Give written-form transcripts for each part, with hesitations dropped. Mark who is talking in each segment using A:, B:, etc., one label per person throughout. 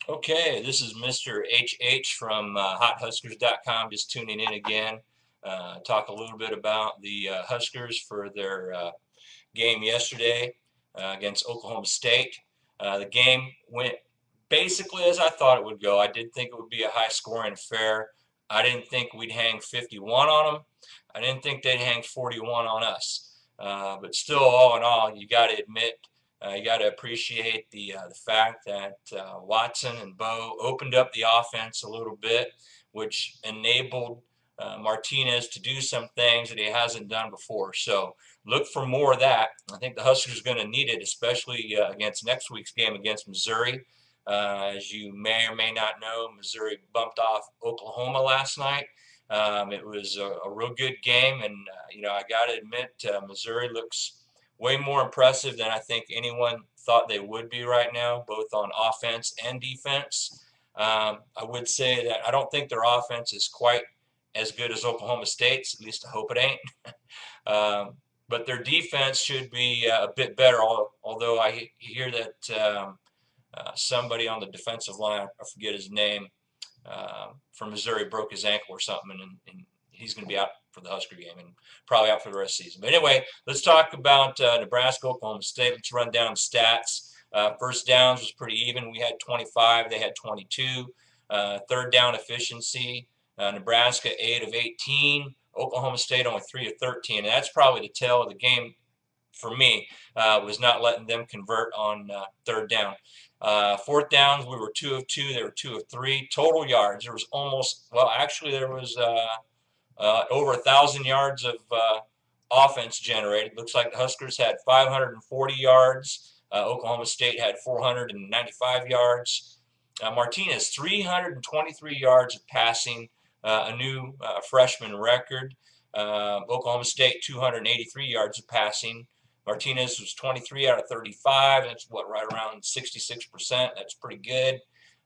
A: Okay, this is Mr. HH from HotHuskers.com, just tuning in again. Talk a little bit about the Huskers for their game yesterday against Oklahoma State. The game went basically as I thought it would go. I did think it would be a high-scoring affair. I didn't think we'd hang 51 on them. I didn't think they'd hang 41 on us. But still, all in all, you got to admit, you got to appreciate the fact that Watson and Bo opened up the offense a little bit, which enabled Martinez to do some things that he hasn't done before. So look for more of that. I think the Huskers are going to need it, especially against next week's game against Missouri. As you may or may not know, Missouri bumped off Oklahoma last night. It was a real good game, and I got to admit, Missouri looks way more impressive than I think anyone thought they would be right now, both on offense and defense. I would say that I don't think their offense is quite as good as Oklahoma State's. At least I hope it ain't. But their defense should be a bit better. Although I hear that somebody on the defensive line, I forget his name, from Missouri broke his ankle or something, and he's going to be out for the Husker game and probably out for the rest of the season. But anyway, let's talk about Nebraska, Oklahoma State. Let's run down the stats. First downs was pretty even. We had 25. They had 22. Third down efficiency, Nebraska 8 of 18. Oklahoma State only 3 of 13. And that's probably the tale of the game for me, was not letting them convert on third down. Fourth downs, we were 2 of 2. They were 2 of 3. Total yards, there was almost, well, actually there was over 1,000 yards of offense generated. Looks like the Huskers had 540 yards. Oklahoma State had 495 yards. Martinez, 323 yards of passing, a new freshman record. Oklahoma State, 283 yards of passing. Martinez was 23 out of 35. That's right around 66%. That's pretty good.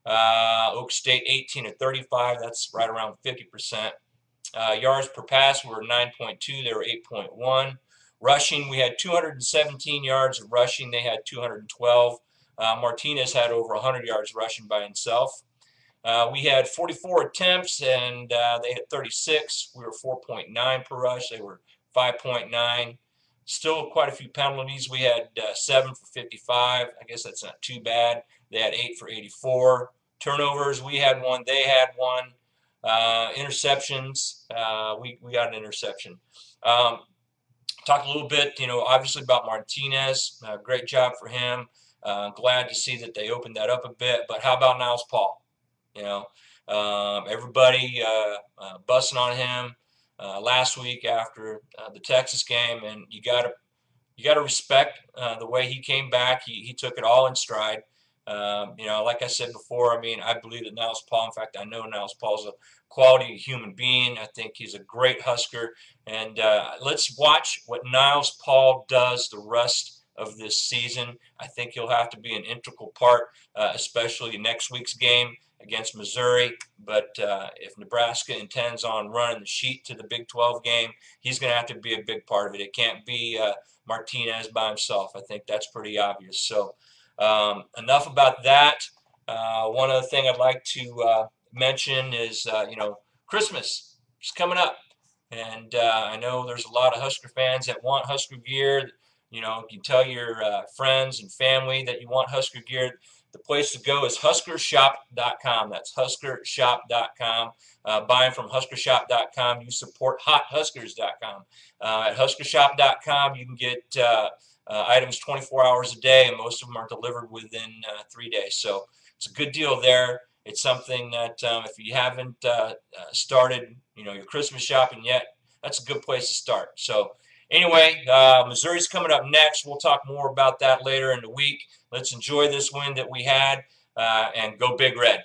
A: Oak State, 18 of 35. That's right around 50%. Yards per pass were 9.2. They were 8.1. Rushing, we had 217 yards of rushing. They had 212. Martinez had over 100 yards rushing by himself. We had 44 attempts, and they had 36. We were 4.9 per rush. They were 5.9. Still quite a few penalties. We had 7 for 55. I guess that's not too bad. They had 8 for 84. Turnovers, we had 1. They had 1. Interceptions, we got an interception. Talk a little bit, obviously about Martinez. Great job for him. Glad to see that they opened that up a bit. But how about Niles Paul? Everybody busting on him last week after the Texas game, and you gotta respect the way he came back. He took it all in stride. Like I said before, I mean, I believe that Niles Paul, in fact, I know Niles Paul's a quality human being. I think he's a great Husker. And let's watch what Niles Paul does the rest of this season. I think he'll have to be an integral part, especially next week's game against Missouri. But if Nebraska intends on running the sheet to the Big 12 game, he's going to have to be a big part of it. It can't be Martinez by himself. I think that's pretty obvious. So enough about that. One other thing I'd like to mention is, Christmas is coming up. And I know there's a lot of Husker fans that want Husker gear. You can tell your friends and family that you want Husker gear. The place to go is huskershop.com. That's huskershop.com. Buying from huskershop.com, you support hothuskers.com. At huskershop.com, you can get items 24 hours a day, and most of them are delivered within 3 days. So it's a good deal there. It's something that if you haven't started, your Christmas shopping yet, that's a good place to start. So anyway, Missouri's coming up next. We'll talk more about that later in the week. Let's enjoy this win that we had, and go Big Red.